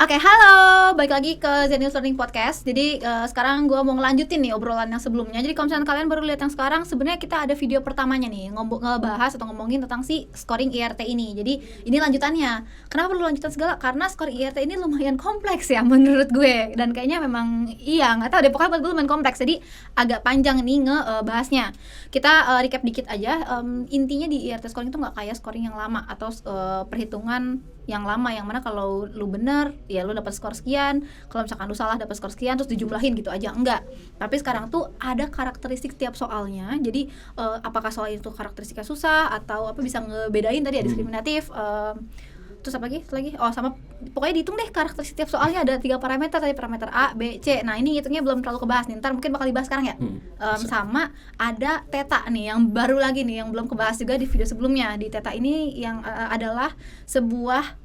Oke, halo, balik lagi ke Zenius Learning Podcast. Jadi sekarang gue mau ngelanjutin nih obrolan yang sebelumnya. Jadi kalau misalnya kalian baru lihat yang sekarang, sebenarnya kita ada video pertamanya nih ngebahas atau ngomongin tentang si scoring IRT ini. Jadi ini lanjutannya. Kenapa perlu lanjutan segala? Karena scoring IRT ini lumayan kompleks ya menurut gue. Dan kayaknya memang nggak tahu deh, pokoknya buat gue lumayan kompleks. Jadi agak panjang nih ngebahasnya. Kita recap dikit aja. Intinya di IRT scoring itu nggak kayak scoring yang lama atau perhitungan yang lama, yang mana kalau lu bener ya lu dapat skor sekian, kalau misalkan lu salah dapat skor sekian terus dijumlahin gitu aja. Enggak, tapi sekarang tuh ada karakteristik tiap soalnya. Jadi apakah soal itu karakteristiknya susah atau apa, bisa ngebedain tadi ya diskriminatif, terus apa lagi sama pokoknya dihitung deh karakteristik tiap soalnya. Ada 3 parameter tadi, parameter A, B, C. Nah ini hitungnya belum terlalu kebahas nih, ntar mungkin bakal dibahas sekarang ya. Sama ada theta nih yang baru lagi nih, yang belum kebahas juga di video sebelumnya. Di theta ini yang adalah sebuah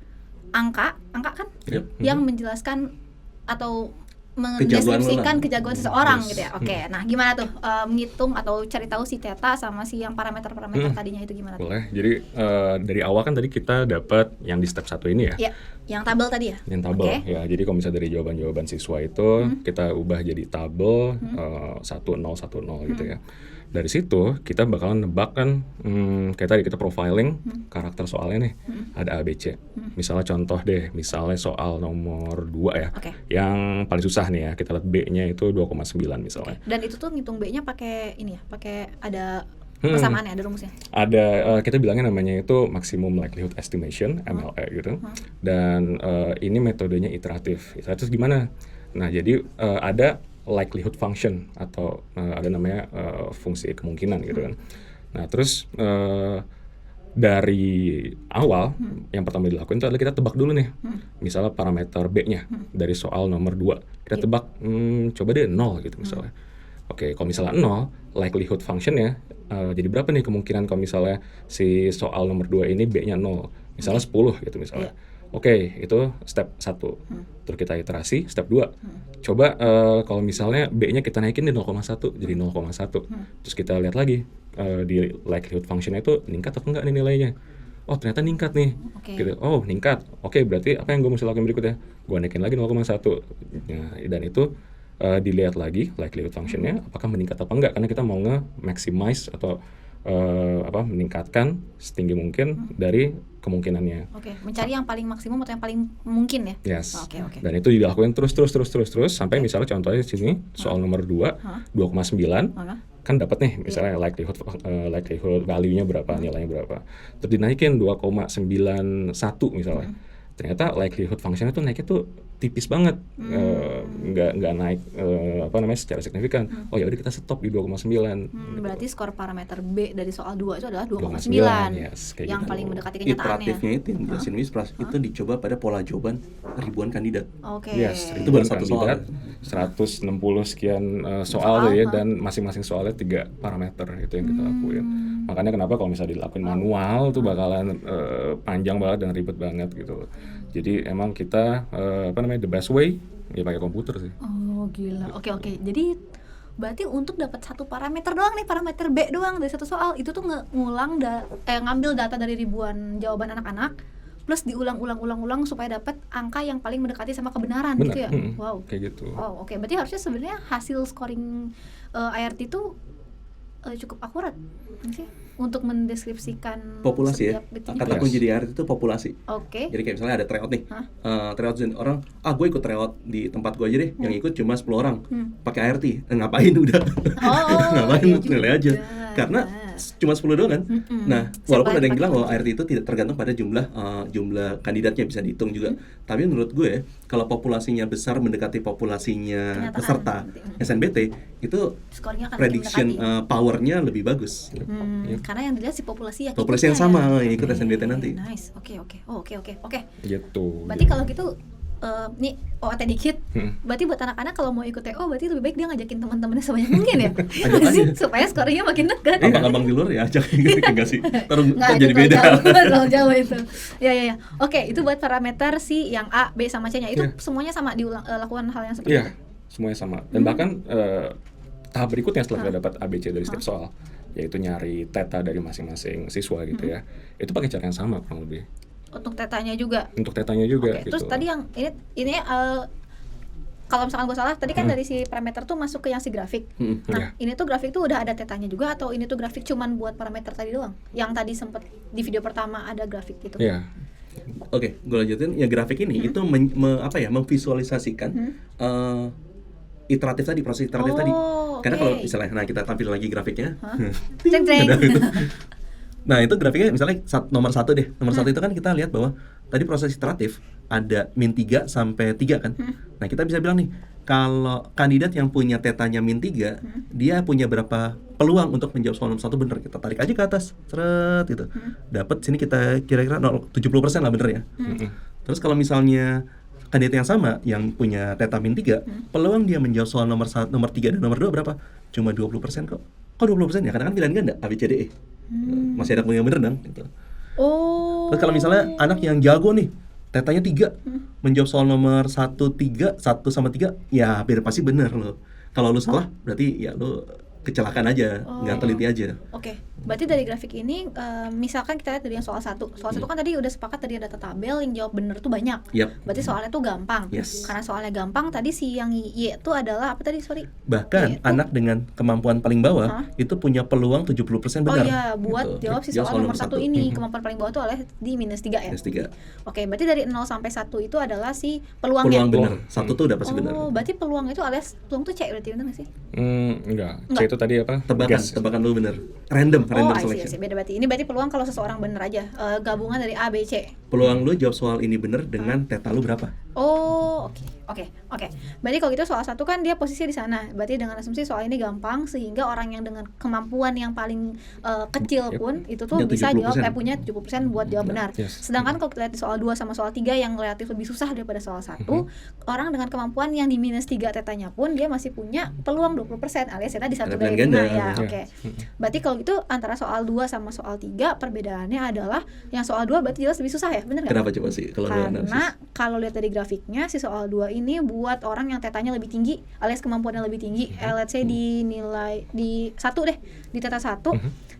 angka kan, yang menjelaskan atau mendeskripsikan kejagoan seseorang gitu ya. Oke, nah gimana tuh menghitung atau cari tahu si theta sama si yang parameter tadinya itu gimana tuh? Boleh, jadi dari awal kan tadi kita dapat yang di step 1 ini ya? Iya, yang tabel tadi ya? Yang tabel, ya. Jadi kalau misalnya dari jawaban-jawaban siswa itu kita ubah jadi tabel 1, 0, 1, 0 gitu ya. Dari situ kita bakalan nebak kan, kayak tadi kita profiling karakter soalnya nih, ada A, B, C. Misalnya contoh deh, misalnya soal nomor 2 ya, yang paling susah nih ya, kita lihat B-nya itu 2,9 misalnya. Dan itu tuh ngitung B-nya pakai ini ya, pakai ada persamaannya, ada rumusnya? Ada, kita bilangnya namanya itu maximum likelihood estimation, MLE gitu. Dan ini metodenya iteratif. Iteratif gimana? Nah jadi ada likelihood function atau ada namanya fungsi kemungkinan gitu kan. Nah terus dari awal yang pertama dilakukan itu adalah kita tebak dulu nih. Misalnya parameter B-nya dari soal nomor 2 kita tebak coba deh 0 gitu misalnya. Oke, kalau misalnya 0, likelihood function-nya jadi berapa nih kemungkinan kalau misalnya si soal nomor 2 ini B-nya 0, misalnya 10 gitu misalnya. Oke, itu step 1. Terus kita iterasi, step 2. Coba kalau misalnya B-nya kita naikin di 0,1 jadi 0,1. Terus kita lihat lagi di likelihood function-nya itu meningkat atau enggak nih nilainya. Oh, ternyata ningkat nih. Gitu. Oh, ningkat. Oke, berarti apa yang gue mesti lakukan berikutnya? Gue naikin lagi 0,1. Nah, dan itu dilihat lagi likelihood function-nya apakah meningkat atau enggak, karena kita mau nge-maximize atau meningkatkan setinggi mungkin dari kemungkinannya. Mencari yang paling maksimum atau yang paling mungkin ya. Yes. Dan itu dilakukan terus sampai misalnya contohnya di sini soal nomor 2, 2,9 kan dapat nih misalnya likelihood value-nya berapa, nilainya berapa. Terus dinaikin 2,91 misalnya. Ternyata likelihood function-nya tuh naiknya tuh tipis banget, nggak naik secara signifikan. Oh ya udah kita stop di 2,9. Berarti skor parameter B dari soal 2 itu adalah 2,9. Yes, yang gitu. Paling mendekati kenyataannya. Iteratifnya itu yang itu dicoba pada pola jawaban ribuan kandidat. Yes, itu baru satu soal. 160 sekian soal tuh ya, dan masing-masing soalnya 3 parameter itu yang kita lakuin. Makanya kenapa kalau misalnya dilakuin manual tuh bakalan panjang banget dan ribet banget gitu. Jadi emang kita the best way ya pakai komputer sih. Oh gila. Oke. Jadi berarti untuk dapat satu parameter doang nih, parameter B doang dari satu soal itu tuh ngambil data dari ribuan jawaban anak-anak plus diulang supaya dapat angka yang paling mendekati sama kebenaran. Bener. Gitu ya. Wow. Kayak gitu. Oh, oke. Berarti harusnya sebenarnya hasil scoring IRT itu cukup akurat sih untuk mendeskripsikan populasi ya. Kata kunci di IRT itu populasi. Jadi kayak misalnya ada tryout nih. Tryout orang, gue ikut tryout di tempat gue aja deh. Yang ikut cuma 10 orang. Pakai IRT. Ngapain udah? Ngapain nilai aja. Karena cuma 10 doang kan. Nah, walaupun ada yang bilang bahwa IRT itu tidak tergantung pada jumlah kandidatnya, bisa dihitung juga. Tapi menurut gue kalau populasinya besar mendekati populasinya peserta SNBT itu prediction powernya lebih bagus. Karena yang dilihat si populasi yang sama yang ikut SNBT nanti. Nice. Oke. Gitu. Berarti kalau gitu nih OAT dikit. Berarti buat anak-anak kalau mau ikut TO berarti lebih baik dia ngajakin teman-temannya sebanyak mungkin ya. Supaya skornya makin dekat. Abang-abang di luar ya ajak enggak sih. Terus jadi beda. Jauh itu. Ya. Oke, itu buat parameter si yang A, B sama C-nya itu semuanya sama lakukan hal yang seperti itu. Iya, semuanya sama. Dan bahkan tahap berikutnya setelah kita dapat A, B, C dari setiap soal, yaitu nyari theta dari masing-masing siswa gitu ya. Itu pakai cara yang sama kurang lebih. Untuk tetanya juga. Untuk tetanya juga. Oke, gitu. terus tadi yang ini kalau misalkan gue salah, tadi kan dari si parameter tuh masuk ke yang si grafik. Nah, ini tuh grafik tuh udah ada tetanya juga atau ini tuh grafik cuman buat parameter tadi doang? Yang tadi sempet di video pertama ada grafik gitu. Iya. Oke, gue lanjutin. Ya grafik ini itu memvisualisasikan iteratif tadi, proses iteratif tadi. Karena kalau misalnya, nah kita tampil lagi grafiknya. Ceng. Nah itu grafiknya misalnya nomor 1 deh. Nomor 1 itu kan kita lihat bahwa tadi proses iteratif ada min 3 sampai 3 kan. Nah kita bisa bilang nih, kalau kandidat yang punya tetanya min 3, dia punya berapa peluang untuk menjawab soal nomor 1 bener. Kita tarik aja ke atas, seret gitu. Dapat sini kita kira-kira 70% lah bener ya. Terus kalau misalnya kandidat yang sama yang punya teta min 3, peluang dia menjawab soal nomor 3 dan nomor 2 berapa? Cuma 20% kok. Kok 20% ya? Karena kan pilihan ganda A, B, C, D, E. Masih ada yang bener dong gitu. Terus kalau misalnya anak yang jago nih, tetanya 3, menjawab soal nomor 1 sama 3, ya hampir pasti bener loh. Kalau lu salah, berarti ya lu kecelakaan aja, nggak teliti aja. Oke, berarti dari grafik ini, misalkan kita lihat dari yang soal 1 kan tadi udah sepakat tadi ada tabel yang jawab bener tuh banyak. Berarti soalnya tuh gampang. Karena soalnya gampang, tadi si yang Y itu adalah apa tadi, sorry? Bahkan anak dengan kemampuan paling bawah itu punya peluang 70% benar. Oh iya, buat gitu. jawab si soal nomor 1 ini. Kemampuan paling bawah tuh adalah di minus 3 ya? Minus 3. Oke, berarti dari 0 sampai 1 itu adalah si peluangnya. Peluang benar. 1 tuh udah pasti benar. Oh, berarti peluang itu alias peluang tuh C berarti, benar nggak sih? Enggak. C itu tadi apa? Tebakan lu bener. Random Oh, selection. beda berarti. Ini berarti peluang kalau seseorang bener aja. Gabungan dari A, B, C. Peluang lu jawab soal ini bener dengan teta lu berapa? Oh, oke. Berarti kalau gitu soal 1 kan dia posisinya di sana. Berarti dengan asumsi soal ini gampang sehingga orang yang dengan kemampuan yang paling kecil pun itu tuh bisa jawab punya 70% buat jawab benar. Sedangkan kalau kita lihat di soal 2 sama soal 3 yang relatif lebih susah daripada soal 1, orang dengan kemampuan yang di minus 3 tetanya pun dia masih punya peluang 20% alias teta di 1 dari 5 ya. Oke. Berarti kalau gitu antara soal 2 sama soal 3 perbedaannya adalah yang soal 2 berarti jelas lebih susah ya, bener nggak? Kenapa coba sih kalau karena kalau lihat dari grafiknya si soal 2 ini buat orang yang tetanya lebih tinggi alias kemampuannya lebih tinggi. Let's say di nilai di 1 deh, di teta 1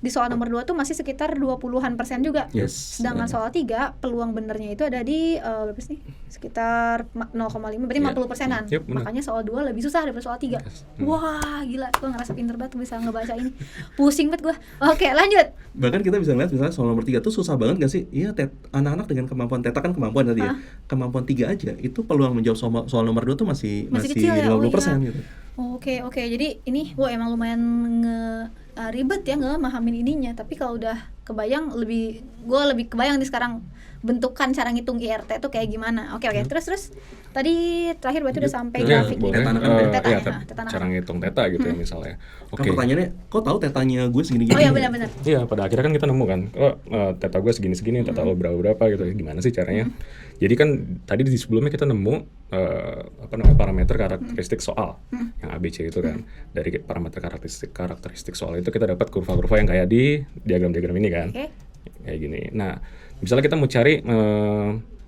di soal nomor 2 tuh masih sekitar 20-an% juga. Sedangkan soal 3 peluang benernya itu ada di berapa sih? Sekitar 0,5 berarti 50%-an. Makanya soal 2 lebih susah daripada soal 3. Wah, gila, gue ngerasa pinter banget bisa ngebaca ini. Pusing banget gue. Oke, lanjut. Bahkan kita bisa lihat misalnya soal nomor 3 tuh susah banget gak sih? Iya, anak-anak dengan kemampuan teta kan kemampuan tadi ya. Kemampuan 3 aja itu peluang menjawab soal nomor 2 tuh masih kecil ya? 50% gitu. Oke. Jadi ini emang lumayan ribet ya ngemahamin ininya, tapi kalau udah kebayang gue lebih kebayang nih sekarang bentukan cara ngitung IRT itu kayak gimana. Oke. Terus tadi terakhir berarti udah sampai grafik teta, cara ngitung teta gitu ya misalnya. Kan pertanyaannya, kok tahu tetanya gue segini-gini? Oh iya benar. Iya, pada akhirnya kan kita nemu kan, teta gue segini-segini, teta lo berapa gitu. Gimana sih caranya? Jadi kan tadi di sebelumnya kita nemu parameter karakteristik soal yang ABC itu kan. Dari parameter karakteristik soal itu kita dapat kurva-kurva yang kayak di diagram-diagram ini kan. Kayak gini. Nah, misalnya kita mau cari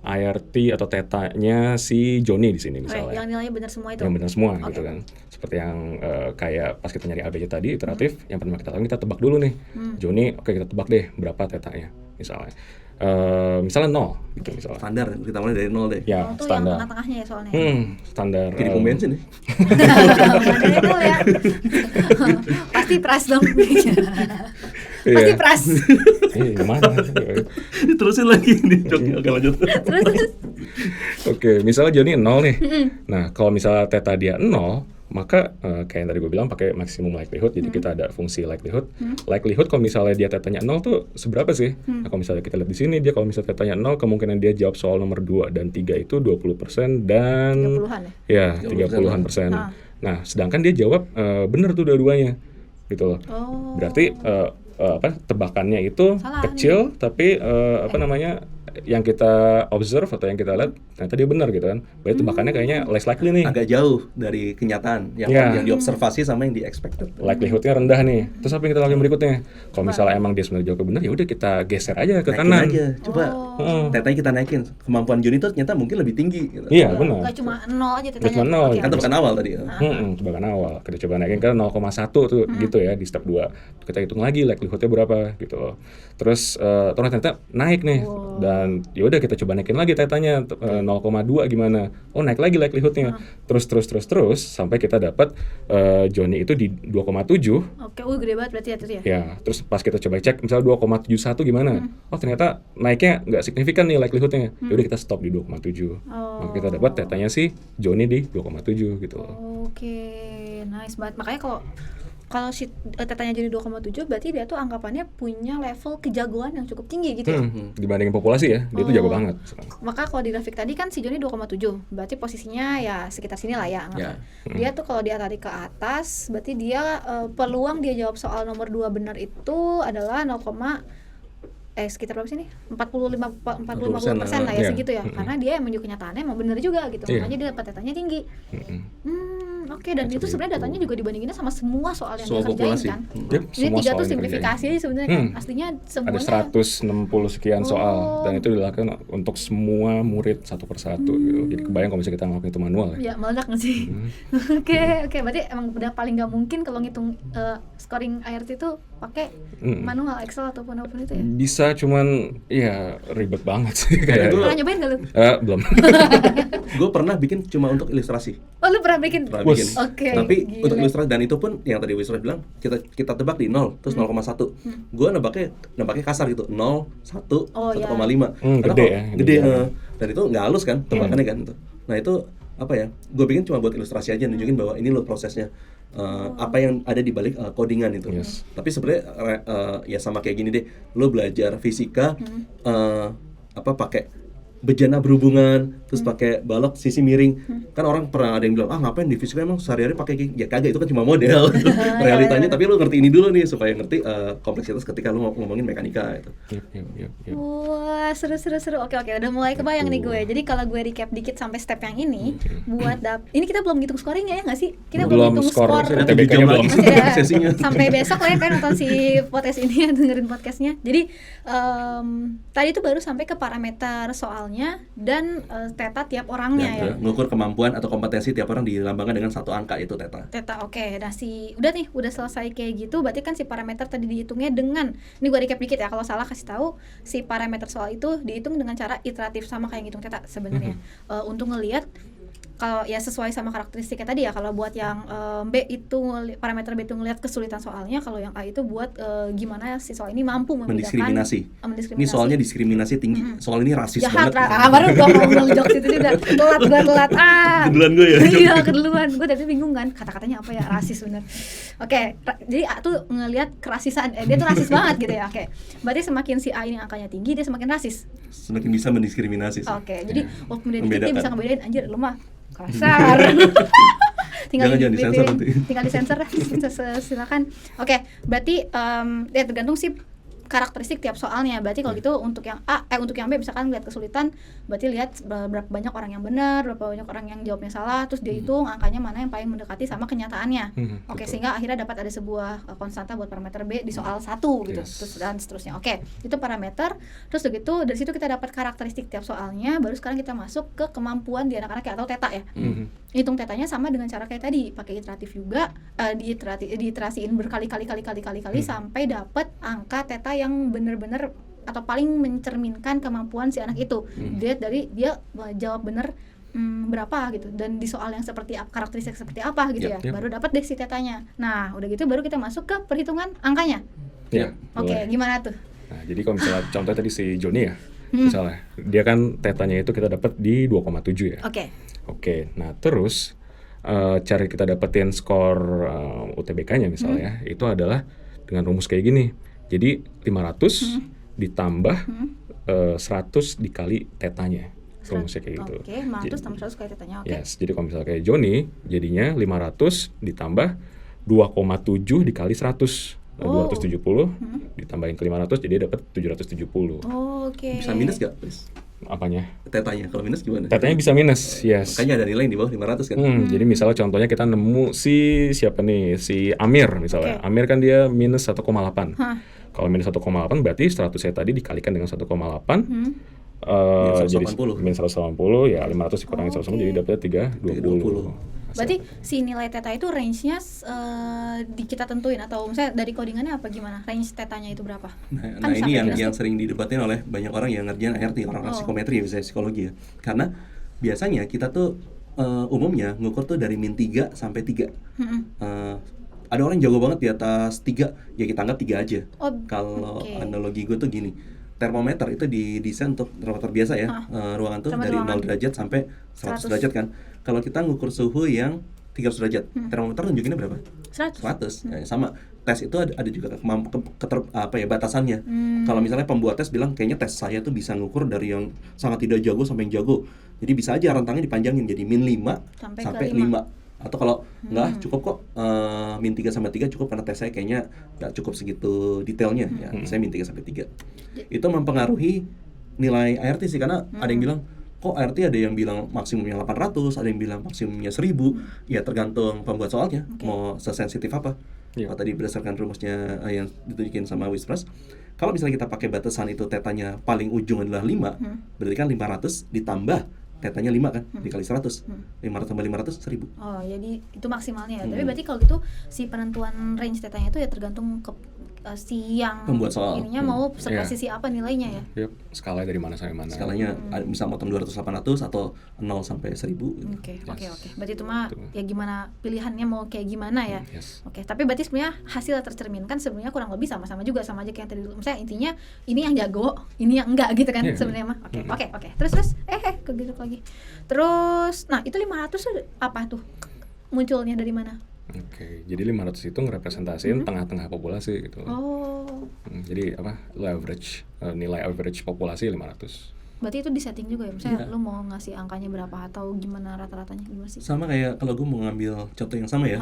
IRT atau tetanya si Joni di sini misalnya. Yang nilainya benar semua itu. Yang benar semua gitu kan. Seperti yang kayak pas kita nyari ABC tadi iteratif, yang pertama kita lakukan kita tebak dulu nih. Joni, oke kita tebak deh berapa tetanya misalnya. Misalnya 0 gitu misalnya. Standar, kita mulai dari 0 deh. Ya, itu standar. Yang tengah-tengahnya ya soalnya. Standar. Jadi pom bensin nih. Itu ya. Pasti pras dong. Pasti pras. Gimana? Diterusin lagi nih. Oke lanjut. Terus. Oke, misalnya Joni 0 nih. Nah, kalau misalnya teta dia 0, maka kayak yang tadi gue bilang pakai maksimum likelihood. Jadi kita ada fungsi likelihood. Likelihood kalau misalnya dia tetanya 0 tuh seberapa sih? Nah, kalau misalnya kita lihat di sini dia kalau misalnya tetanya 0, kemungkinan dia jawab soal nomor 2 dan 3 itu 20% dan 30-an ya 30-an%. Nah, sedangkan dia jawab bener tuh dua-duanya. Gitu loh. Berarti tebakannya itu salah kecil nih. Tapi yang kita observe atau yang kita lihat ternyata dia benar gitu kan. Berarti tebakannya kayaknya less likely nih. Agak jauh dari kenyataan yang diobservasi sama yang di expected. Likelihood-nya rendah nih. Terus apa yang kita lakukan berikutnya? Kalau misalnya emang dia sebenarnya jawab benar, ya udah kita geser aja ke kanan. Aja. Coba tetanya kita naikin. Kemampuan Joni itu ternyata mungkin lebih tinggi gitu. Iya, benar. Enggak cuma 0 aja tetanya. Cuma 0. Kan tebakan awal tadi. Tebakan awal. Kita coba naikin ke 0,1 tuh gitu ya di step 2. Kita hitung lagi likelihood-nya berapa gitu loh. Terus ternyata naik nih. Dan ya udah kita coba naikin lagi tetanya 0,2 gimana? Oh, naik lagi likelihoodnya. Terus sampai kita dapat Johnny itu di 2,7. Oke, gede banget berarti ya tadi ya. Ya, terus pas kita coba cek misalnya 2,71 gimana? Oh, ternyata naiknya nggak signifikan nih likelihoodnya. Ya udah kita stop di 2,7. Maka kita dapat tetanya sih Johnny di 2,7 gitu loh. Oke, nice banget. Makanya kalau si tetanya jadi 2,7 berarti dia tuh anggapannya punya level kejagoan yang cukup tinggi gitu ya. Dibandingin populasi ya, dia tuh jago banget. Maka kalau di grafik tadi kan si Johnny 2,7, berarti posisinya ya sekitar sini lah ya. Dia tuh kalau dia tarik ke atas, berarti dia peluang dia jawab soal nomor 2 benar itu adalah sekitar berapa sih nih? 40-50% lah ya segitu ya. Karena dia emang juga kenyataannya emang benar juga gitu. Makanya dia dapat tetanya tinggi. Oke, dan itu sebenarnya datanya juga dibandinginnya sama semua soal yang dikerjain kan. Ini 3 tuh simplifikasi sebenarnya kan. Aslinya semuanya ada 160 sekian soal dan itu dilakukan untuk semua murid satu persatu gitu. Jadi kebayang kalau misalnya kita ngelakuin itu manual ya. Ya, meledak nggak sih? Oke, berarti emang udah paling nggak mungkin kalau ngitung scoring IRT itu pakai manual Excel ataupun apapun itu ya. Bisa, cuman ya ribet banget sih kayak. Pernah nyobain nggak lu? Belum. Gue pernah bikin cuma untuk ilustrasi. Oh, lu pernah bikin? Oke. Tapi gila. Untuk ilustrasi, dan itu pun yang tadi Wisra bilang kita tebak di 0 terus 0,1. Gue nembaknya kasar gitu, 0, 1, 1,5. Gede ya. Dan itu nggak halus kan tebakannya kan itu. Nah itu apa ya? Gue bikin cuma buat ilustrasi aja, nunjukin bahwa ini loh prosesnya. Apa yang ada di balik codingan itu. Tapi sebenarnya ya sama kayak gini deh. Lo belajar fisika pakai bejana berhubungan, terus pakai balok sisi miring. Kan orang pernah ada yang bilang, ngapain di fisika emang sehari-hari pakai ya kagak, itu kan cuma model. Realitanya, tapi lu ngerti ini dulu nih supaya ngerti kompleksitas ketika lu ngomongin mekanika itu. Wah, seru. Oke, udah mulai kebayang nih gue. Jadi kalau gue recap dikit sampai step yang ini, buat ini kita belum ngitung scoringnya ya nggak sih? Kita belum hitung skor. TBK-nya belum. Sesinya. Sampai besok lah ya kan nonton si podcast ini ya, dengerin podcastnya. Jadi tadi itu baru sampai ke parameter soalnya dan teta tiap orangnya ya. Mengukur kemampuan atau kompetensi tiap orang dilambangkan dengan satu angka itu teta. Oke. Nah udah selesai kayak gitu, berarti kan si parameter tadi dihitungnya dengan, ini gue recap dikit ya, kalau salah kasih tahu, si parameter soal itu dihitung dengan cara iteratif sama kayak ngitung teta sebenarnya. Untuk ngelihat kalau ya sesuai sama karakteristiknya tadi ya. Kalau buat yang B itu parameter B itu ngelihat kesulitan soalnya, kalau yang A itu buat gimana si soal ini mampu membedakan mendiskriminasi. Ini soalnya diskriminasi tinggi. Soal ini rasis jahat banget. Baru gue ngomong jokes itu juga telat. Keduluan gue ya. Iya, keduluan. Gue tadi bingung kan kata-katanya apa ya, rasis bener. Oke, jadi A tuh ngelihat kerasisan, dia tuh rasis banget gitu ya. Oke. Berarti semakin si A ini angkanya tinggi, dia semakin rasis. Semakin bisa mendiskriminasi. Oke, jadi walaupun dia bisa ngebedain, anjir lu mah kasar. tinggal disensor silakan. Oke, berarti ya tergantung sih karakteristik tiap soalnya. Berarti kalau gitu untuk yang A untuk yang B misalkan lihat kesulitan, berarti lihat berapa banyak orang yang benar, berapa banyak orang yang jawabnya salah, terus dia hitung angkanya mana yang paling mendekati sama kenyataannya. Oke, sehingga akhirnya dapat ada sebuah konstanta buat parameter B di soal 1 gitu. Terus dan seterusnya. Oke, itu parameter. Terus begitu dari situ kita dapat karakteristik tiap soalnya, baru sekarang kita masuk ke kemampuan di anak-anak atau teta ya. Hitung tetanya sama dengan cara kayak tadi, pakai iteratif juga, diiterasiin berkali-kali sampai dapat angka teta yang benar-benar atau paling mencerminkan kemampuan si anak itu. Dilihat dari dia jawab benar berapa gitu, dan di soal yang seperti karakteristik seperti apa gitu ya. Baru dapat deh si tetanya. Nah, udah gitu baru kita masuk ke perhitungan angkanya. Oke, gimana tuh? Nah, jadi kalau misalnya contoh tadi si Johnny ya. Misalnya dia kan tetanya itu kita dapat di 2,7 ya. Oke, nah terus cara kita dapetin skor UTBK-nya misalnya itu adalah dengan rumus kayak gini. Jadi 500 ditambah 100 dikali tetanya. Rumusnya kayak gitu. Oke, 500 tambah 100 kali tetanya. Oke. Yes, jadi kalau misalnya kayak Johnny jadinya 500 ditambah 2,7 dikali 100. 270 ditambahin ke 500 jadi dapat 770. Oke. Bisa minus gak? Apanya? Tetanya, kalau minus gimana? Tetanya bisa minus, yes. Makanya ada nilai yang di bawah 500 kan? Jadi misalnya contohnya kita nemu si Amir misalnya. Amir kan dia minus 1,8. Kalau minus 1,8 berarti 100 saya tadi dikalikan dengan 1,8. Jadi minus 180 ya 500 dikurangi 180 jadi dapatnya 320. Berarti si nilai theta itu range-nya kita tentuin atau misalnya dari codingannya apa gimana? Range tetanya itu berapa? Nah ini yang sering didebatin oleh banyak orang yang ngerjain ART, orang psikometri misalnya psikologi ya. Karena biasanya kita tuh umumnya ngukur tuh dari min 3 sampai 3. Ada orang jago banget di atas 3, ya kita anggap 3 aja. Kalau analogi gue tuh gini, termometer itu didesain untuk termometer biasa ya, ruangan tuh dari 0 derajat sampai 100 derajat kan. Kalau kita ngukur suhu yang 300 derajat, termometer tunjukinnya berapa? 100. Ya, sama. Tes itu ada juga batasannya. Kalau misalnya pembuat tes bilang kayaknya tes saya tuh bisa ngukur dari yang sangat tidak jago sampai yang jago. Jadi bisa aja rentangnya dipanjangin jadi min 5 sampai 5. Atau kalau enggak cukup kok min 3 sampai 3 cukup karena tes saya kayaknya enggak cukup segitu detailnya ya. Saya min 3 sampai 3. Itu mempengaruhi nilai ART sih karena ada yang bilang kok ART ada yang bilang maksimumnya 800, ada yang bilang maksimumnya 1000. Ya tergantung pembuat soalnya mau sesensitif apa. Kalau tadi berdasarkan rumusnya yang ditunjukin sama Wispress, kalau misalnya kita pakai batasan itu tetanya paling ujung adalah 5, berarti kan 500 ditambah tetanya 5 kan, dikali 100. 500 tambah 500, 1000. Oh, jadi itu maksimalnya ya. Tapi berarti kalau gitu si penentuan range tetanya itu ya tergantung ke si yang pembuat soal ininya mau sepresisi apa nilainya ya. Skala dari mana sampai mana. Skalanya bisa motong 200 800 atau 0 sampai 1000 gitu. Oke. Berarti itu mah ya gimana pilihannya mau kayak gimana ya. Oke, tapi berarti sebenarnya hasil tercerminkan sebenarnya kurang lebih sama-sama juga sama aja kayak yang tadi dulu. Misalnya intinya ini yang jago, ini yang enggak gitu kan sebenarnya mah. Oke. Terus kegitu lagi. Terus nah, itu 500 apa tuh? Munculnya dari mana? Oke, jadi 500 itu ngerepresentasiin tengah-tengah populasi gitu. Jadi nilai average populasi 500. Berarti itu disetting juga ya? Misalnya lu mau ngasih angkanya berapa atau gimana rata-ratanya gimana sih? Sama kayak kalau gue mau ngambil contoh yang sama ya,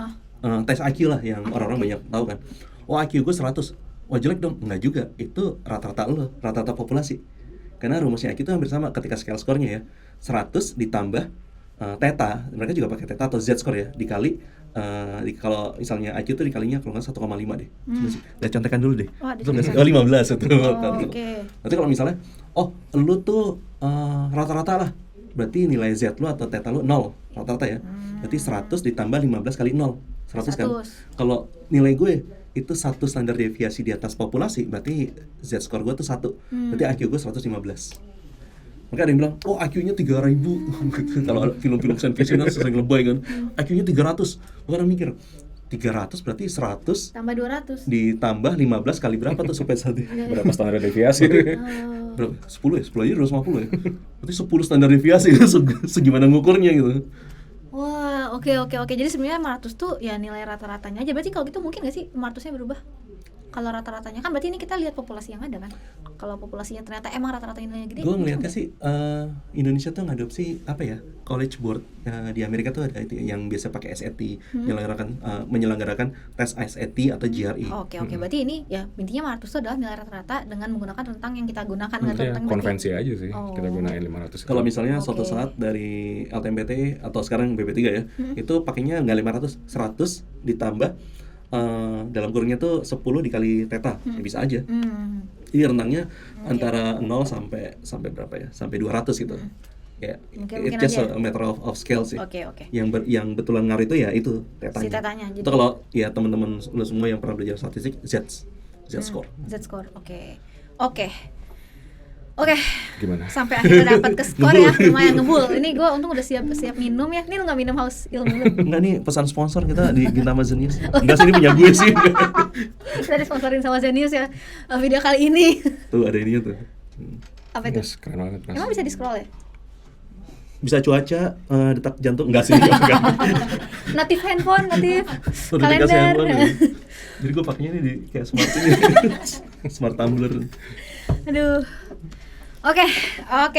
tes IQ lah yang orang-orang banyak tahu kan. Oh IQ gue 100, wah jelek dong. Enggak juga, itu rata-rata rata-rata populasi. Karena rumusnya IQ itu hampir sama ketika scale score-nya ya. 100 ditambah theta, mereka juga pakai theta atau z-score ya, dikali kalau misalnya IQ itu dikalinya kalau nggak 1,5 deh. Lihat contekan dulu deh. 15 itu. Nanti kalau misalnya, lu tuh rata-rata lah, berarti nilai Z lu atau theta lu 0 rata-rata ya. Berarti 100 ditambah 15 kali 0, 100 kan. Kalau nilai gue itu 1 standar deviasi di atas populasi, berarti Z-score gue tuh 1. Berarti IQ gue 115. Maka ada yang bilang, IQ-nya 3.000. Kalau film-film science fiction kan sering lebay kan, IQ-nya 300. Maka orang mikir, 300 berarti 100 tambah 200 ditambah 15 kali berapa tuh supaya berapa standar deviasi? Berapa? 10 ya? 10 aja 250 ya? Berarti 10 standar deviasi segimana ngukurnya gitu. Wah, oke. Jadi sebenarnya 500 tuh ya nilai rata-ratanya aja. Berarti kalau gitu mungkin nggak sih 500-nya berubah? Kalau rata-ratanya kan berarti ini kita lihat populasi yang ada kan. Kalau populasinya ternyata emang rata-rata nilainya gede. Gue ngeliatnya sih Indonesia tuh ngadopsi apa ya, College Board di Amerika tuh ada itu yang biasa pakai SAT, menyelenggarakan tes SAT atau GRE. Oke. Berarti ini ya intinya 500 itu adalah nilai rata-rata dengan menggunakan rentang yang kita gunakan. Konvensi aja sih kita gunain 500. Kalau misalnya suatu saat dari LTMPT atau sekarang BP3 ya, itu pakainya nggak 500, 100 ditambah dalam kurungnya tuh 10 dikali theta, ya bisa aja. Jadi rentangnya antara 0 sampai berapa ya? Sampai 200 gitu. Ya, it's just a matter of scale sih. Yang betulan ngaruh itu ya itu tetanya. Si tetanya. Itu kalau ya teman-teman lu semua yang pernah belajar statistik, Z-score. Z-score. Oke. Gimana? Sampai akhirnya dapat ke skor ya, lumayan ngebul. Ini gue untung udah siap minum ya. Ini lu nggak minum haus ilmu lu? Enggak nih, pesan sponsor kita di Gintama Zenius. Enggak sih, ini punya gue sih. Kita disponsorin sama Zenius ya video kali ini. Tuh ada ininya tuh. Apa itu? Keren banget. Emang bisa di scroll ya? Bisa cuaca, detak jantung, enggak sih. Natif handphone, kalender. Jadi gue pakainya ini di kayak smart ini. Smart tumbler. Aduh. Oke,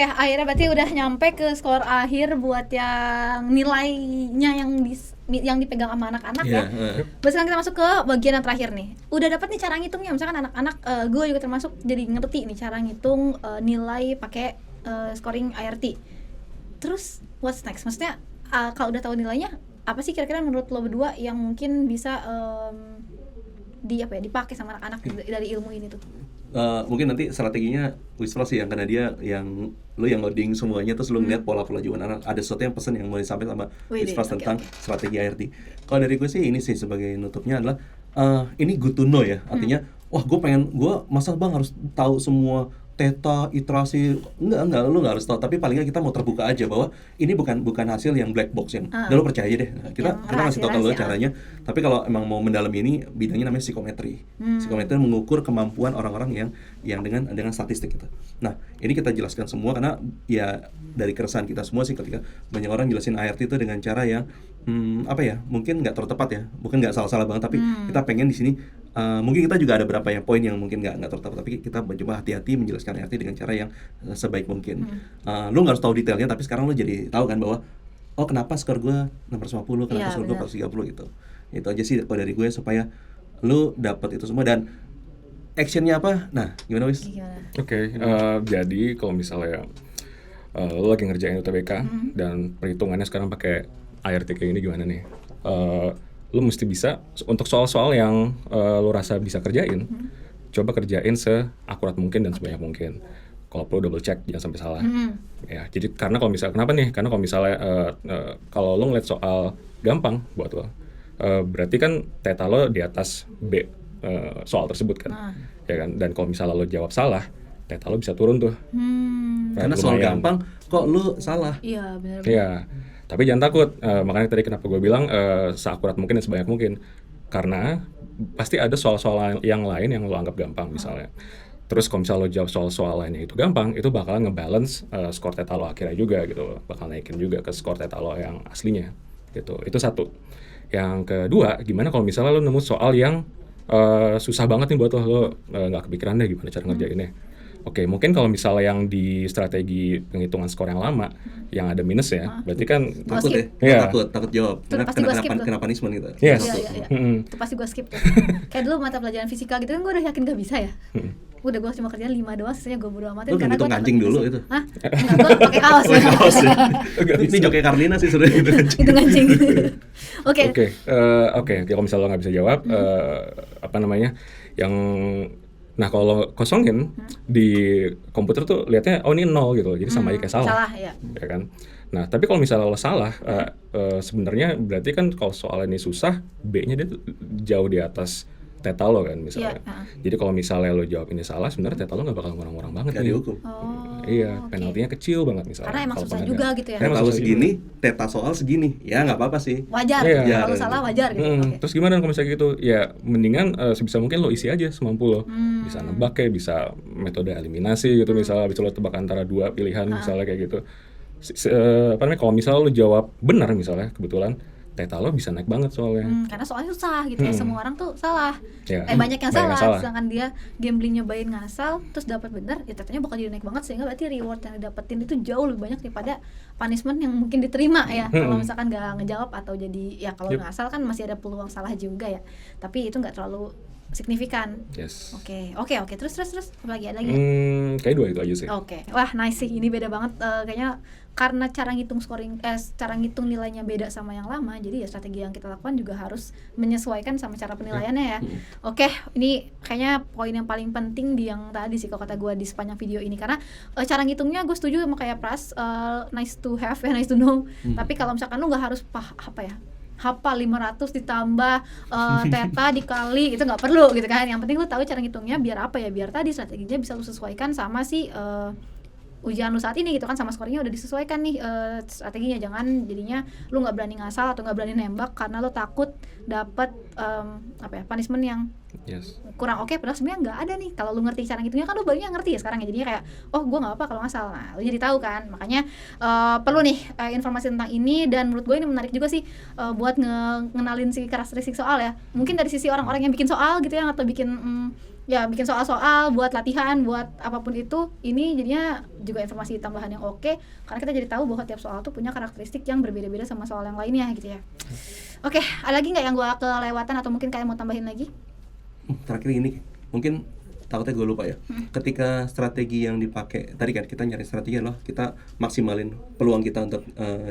akhirnya berarti udah nyampe ke skor akhir buat yang nilainya yang dipegang sama anak-anak ya. Sekarang kita masuk ke bagian yang terakhir nih. Udah dapat nih cara ngitungnya, misalkan anak-anak, gue juga termasuk jadi ngerti nih cara ngitung nilai pakai scoring IRT. Terus what's next? Maksudnya kalau udah tahu nilainya, apa sih kira-kira menurut lo berdua yang mungkin bisa dipakai sama anak-anak dari ilmu ini tuh? mungkin nanti strateginya Wisflow sih yang karena dia yang loading semuanya terus lu ngeliat pola-pola jawaban ada sesuatu yang pesan yang mau disampaikan sama Wisflow tentang strategi ART. Kalau dari gue sih ini sih sebagai nutupnya adalah ini good to know ya, artinya wah gue masa bang harus tahu semua theta, iterasi, enggak, lu nggak harus tahu, tapi paling nggak kita mau terbuka aja bahwa ini bukan hasil yang black box yang udah lu percaya aja deh. Kita ngasih tahu kalau caranya, tapi kalau emang mau mendalami ini bidangnya namanya psikometri. Psikometri mengukur kemampuan orang-orang yang dengan statistik gitu. Nah, ini kita jelaskan semua karena ya dari keresahan kita semua sih ketika banyak orang jelasin ART itu dengan cara yang mungkin nggak terlalu tepat ya, bukan nggak salah-salah banget, tapi kita pengen di sini mungkin kita juga ada beberapa yang poin yang mungkin nggak terlalu tepat, tapi kita mencoba hati-hati menjelaskan ART dengan cara yang sebaik mungkin. Lu nggak harus tahu detailnya, tapi sekarang lu jadi tahu kan bahwa kenapa skor gue 650, kenapa skor gue 430 gitu. Itu aja sih kalau dari gue supaya lu dapat itu semua dan actionnya apa. Nah, gimana Wis? Oke, jadi kalau misalnya lu lagi ngerjain UTBK dan perhitungannya sekarang pakai ART kayak ini gimana nih? Lu mesti bisa untuk soal-soal yang lu rasa bisa kerjain, coba kerjain seakurat mungkin dan sebanyak mungkin. Kalau perlu double check, jangan sampai salah. Ya, jadi karena kalau misalnya kenapa nih? Karena kalau misalnya kalau lu ngeliat soal gampang buat lo, berarti kan theta lo di atas B soal tersebut kan, ya kan? Dan kalau misalnya lo jawab salah, theta lo bisa turun tuh. Karena soal gampang, kok lu salah? Iya, benar. Iya. Tapi jangan takut, makanya tadi kenapa gue bilang seakurat mungkin dan sebanyak mungkin. Karena pasti ada soal-soal yang lain yang lo anggap gampang misalnya. Terus kalau misalnya lo jawab soal-soal lainnya itu gampang, itu bakalan ngebalance skor theta lo akhirnya juga gitu. Bakal naikin juga ke skor theta lo yang aslinya gitu. Itu satu. Yang kedua, gimana kalau misalnya lo nemu soal yang susah banget nih buat lo nggak kepikiran deh gimana cara ngerjainnya. Oke, mungkin kalau misalnya yang di strategi penghitungan skor yang lama, yang ada minus ya, berarti kan takut takut jawab. Kena punishment gitu. Yes. Iya. Itu pasti gue skip tuh. Kayak dulu mata pelajaran fisika gitu kan gue udah yakin gak bisa ya. Udah gue cuma kerjaan 5 doang, sisanya gue bodo amatin karena gue kancing dulu itu. Hah? Enggak, gue pakai kaos ya. Ini Jokai Karlina sih sudah itu kancing. Itu kancing. Oke, kalau misalnya lo nggak bisa jawab, Nah kalau kosongin di komputer tuh lihatnya ini 0 gitu, jadi sama aja kayak salah. Salah ya kan. Nah tapi kalau misalnya lo salah, sebenarnya berarti kan kalau soal ini susah, B-nya dia jauh di atas theta lo kan misalnya. Jadi kalau misalnya lo jawab ini salah, sebenarnya theta lo nggak bakal ngurang-ngurang banget. Gak dihukum. Iya, penaltinya kecil banget misalnya. Karena emang susah juga gitu ya. Kalau segini, theta soal segini, ya nggak apa-apa sih. Wajar, kalau salah wajar gitu. Terus gimana kalau misalnya gitu? Ya mendingan sebisa mungkin lo isi aja semampu lo. Bisa nebak ya, bisa metode eliminasi gitu misalnya, bisa lo tebak antara dua pilihan misalnya kayak gitu. Kalau misalnya lo jawab benar misalnya kebetulan, theta lo bisa naik banget soalnya. Karena soalnya susah gitu ya, semua orang tuh salah. Ya, banyak yang salah, sedangkan dia gambling nyobain ngasal terus dapat benar, ya tetanya bakal jadi naik banget, sehingga berarti reward yang didapetin itu jauh lebih banyak daripada punishment yang mungkin diterima ya. Kalau misalkan nggak ngejawab atau jadi ya kalau ngasal kan masih ada peluang salah juga ya. Tapi itu nggak terlalu signifikan. Yes. Oke. Terus apa lagi ada lagi? Kayak 2 itu aja sih. Oke. Wah, nice sih. Ini beda banget kayaknya karena cara ngitung cara ngitung nilainya beda sama yang lama. Jadi ya strategi yang kita lakukan juga harus menyesuaikan sama cara penilaiannya ya. Oke, ini kayaknya poin yang paling penting di yang tadi sih kalau kata gue di sepanjang video ini, karena cara ngitungnya gue setuju sama kayak Pras, nice to have ya, nice to know. Tapi kalau misalkan lu nggak harus hafal 500 ditambah theta dikali, itu nggak perlu gitu kan. Yang penting lu tahu cara ngitungnya biar biar tadi strateginya bisa lu sesuaikan sama si ujian lu saat ini gitu kan, sama skornya udah disesuaikan nih strateginya. Jangan jadinya lu nggak berani ngasal atau nggak berani nembak karena lu takut dapat punishment yang kurang oke, padahal sebenarnya nggak ada nih. Kalau lu ngerti cara ngitungnya kan lu barunya ngerti ya sekarang ya, jadinya kayak gue nggak apa kalau ngasal. Nah lu jadi tahu kan, makanya perlu nih informasi tentang ini. Dan menurut gue ini menarik juga sih buat ngenalin si karakteristik soal ya, mungkin dari sisi orang-orang yang bikin soal gitu ya, atau bikin soal-soal buat latihan, buat apapun itu. Ini jadinya juga informasi tambahan yang oke, karena kita jadi tahu bahwa tiap soal tuh punya karakteristik yang berbeda-beda sama soal yang lainnya gitu ya. Oke, ada lagi nggak yang gue kelewatan atau mungkin kalian mau tambahin lagi? Terakhir ini mungkin takutnya gue lupa ya. Ketika strategi yang dipakai tadi kan kita nyari strategi adalah kita maksimalin peluang kita untuk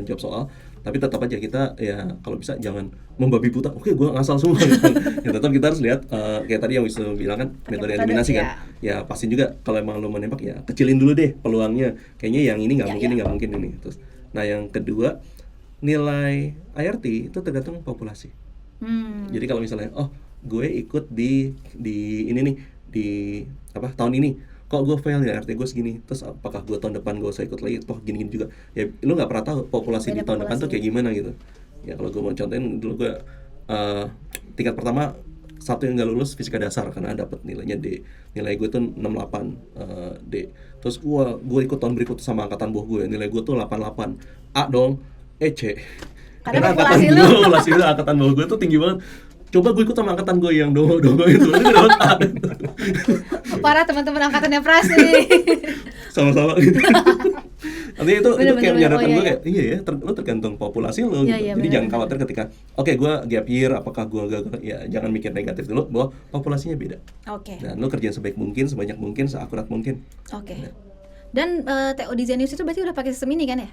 jawab soal, tapi tetap aja kita ya kalau bisa jangan membabi buta. Oke, gue ngasal semua gitu. Ya, tetap kita harus lihat kayak tadi yang Wisnu bilang kan metode eliminasi kan. Ya pastiin juga kalau emang lo menembak ya kecilin dulu deh peluangnya. Kayaknya yang ini nggak mungkin, nggak mungkin ini. Terus, nah yang kedua nilai IRT itu tergantung populasi. Jadi kalau misalnya gue ikut di ini nih di tahun ini, kok gue fail ya IRT gue segini, terus apakah gue tahun depan gue usah ikut lagi, toh gini-gini juga ya, lu nggak pernah tahu populasi di tahun depan tuh kayak gimana gitu ya. Kalau gue mau contohin dulu, gue tingkat pertama satu yang nggak lulus fisika dasar karena dapat nilainya D, nilai gue tuh 68 D. Terus gue ikut tahun berikut sama angkatan bawah gue, nilai gue tuh 88 A dong, C karena populasi lu angkatan bawah gue tuh tinggi banget. Coba gue ikut sama angkatan gue yang dongo itu dapat A. Parah teman-teman angkatannya Pras nih. Sama-sama gitu. Artinya itu kayak menyadarkan gue kayak iya ya, lo tergantung populasi lo gitu. Jadi jangan khawatir ketika gue gap year, apakah gue gagal, ya jangan mikir negatif dulu bahwa populasinya beda. Dan lo kerjain sebaik mungkin, sebanyak mungkin, seakurat mungkin. Dan TO di Zenius itu berarti udah pakai sistem ini kan ya?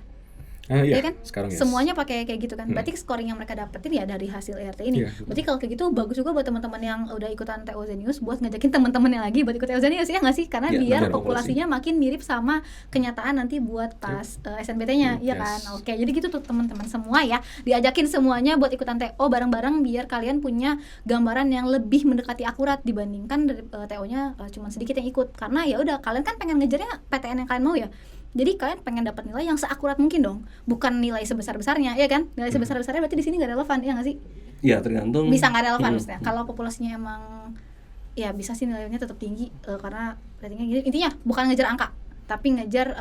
Iya kan? Sekarang semuanya pakai kayak gitu kan. Berarti scoring yang mereka dapetin ya dari hasil IRT ini. Berarti kalau kayak gitu bagus juga buat teman-teman yang udah ikutan TO Zenius buat ngajakin teman-temannya lagi buat ikut TO Zenius, ya nggak sih? Karena biar populasinya makin mirip sama kenyataan nanti buat pas SNBT-nya, ya kan? Oke, jadi gitu tuh teman-teman semua ya. Diajakin semuanya buat ikutan TO bareng-bareng biar kalian punya gambaran yang lebih mendekati akurat dibandingkan dari TO-nya cuma sedikit yang ikut. Karena ya udah kalian kan pengen ngejarnya PTN yang kalian mau ya. Jadi kalian pengen dapat nilai yang seakurat mungkin dong, bukan nilai sebesar-besarnya, ya kan? Nilai sebesar-besarnya berarti di sini nggak relevan, ya nggak sih? Iya, tergantung. Bisa nggak relevan maksudnya. Kalau populasinya emang, ya bisa sih nilainya tetap tinggi karena ratingnya gini. Intinya bukan ngejar angka, tapi ngejar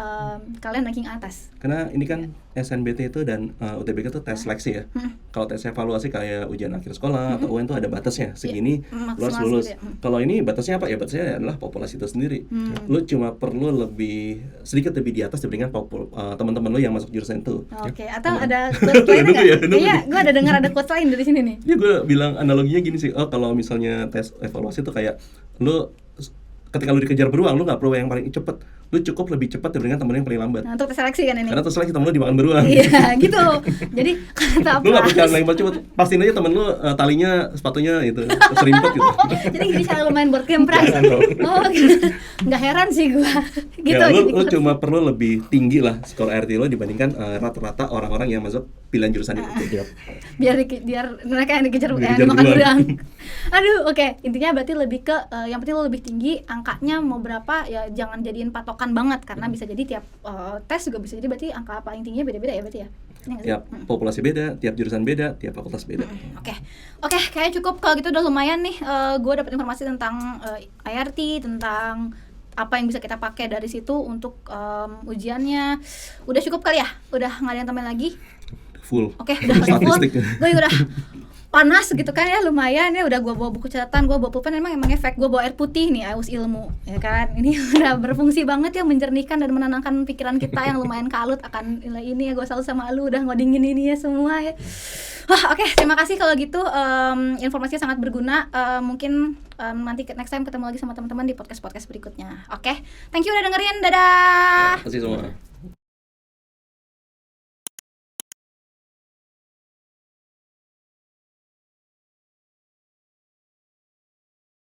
kalian ranking atas. Karena ini kan SNBT itu dan UTBK itu tes seleksi ya. Kalau tes evaluasi kayak ujian akhir sekolah atau UN itu ada batasnya segini, lu harus lulus. Kalau ini batasnya apa? Ya batasnya adalah populasi itu sendiri. Lu cuma perlu sedikit lebih di atas dibandingkan teman-teman lu yang masuk jurusan itu. Atau ada quotes lain nggak? Iya, gue ada dengar ada quotes lain dari sini nih. Iya, gue bilang analoginya gini sih. Kalau misalnya tes evaluasi itu kayak lu ketika lu dikejar beruang, lu nggak perlu yang paling cepet, lu cukup lebih cepat dibandingkan temen yang paling lambat. Nah, untuk tes seleksi kan ini. Karena tes seleksi temen lu dimakan beruang. Iya, gitu. Jadi kata lu nggak percaya yang paling cepet, pastiin aja temen lu talinya sepatunya itu serimpet gitu. Jadi gini cara lu main board game Pras. Gitu. Nggak heran sih gua. Gitu. Ya, lu cuma perlu lebih tinggi lah skor IRT lo dibandingkan rata-rata orang-orang yang masuk pilihan jurusan itu. Biar mereka yang dikejar makan beruang. Aduh, intinya berarti lebih ke yang penting lo lebih tinggi, angkanya mau berapa ya jangan jadiin patokan banget karena bisa jadi tiap tes juga bisa jadi berarti angka paling tingginya beda-beda ya berarti ya. Tiap populasi beda, tiap jurusan beda, tiap fakultas beda. Oke, kayaknya cukup kalau gitu udah lumayan nih. Gue dapat informasi tentang IRT, tentang apa yang bisa kita pakai dari situ untuk ujiannya. Udah cukup kali ya? Udah nggak ada yang tambahin lagi? Full. Udah full. Gue udah panas gitu kan ya, lumayan ya. Udah gue bawa buku catatan, gue bawa pulpen, emang efek gue bawa air putih nih, aus ilmu ya kan. Ini udah berfungsi banget ya, menjernihkan dan menenangkan pikiran kita yang lumayan kalut akan nilai ini ya. Gue selalu sama lu udah ngodingin ini ya semua ya. Terima kasih kalau gitu, informasinya sangat berguna. Mungkin nanti next time ketemu lagi sama teman-teman di podcast berikutnya. Thank you udah dengerin, dadah. Terima kasih semua.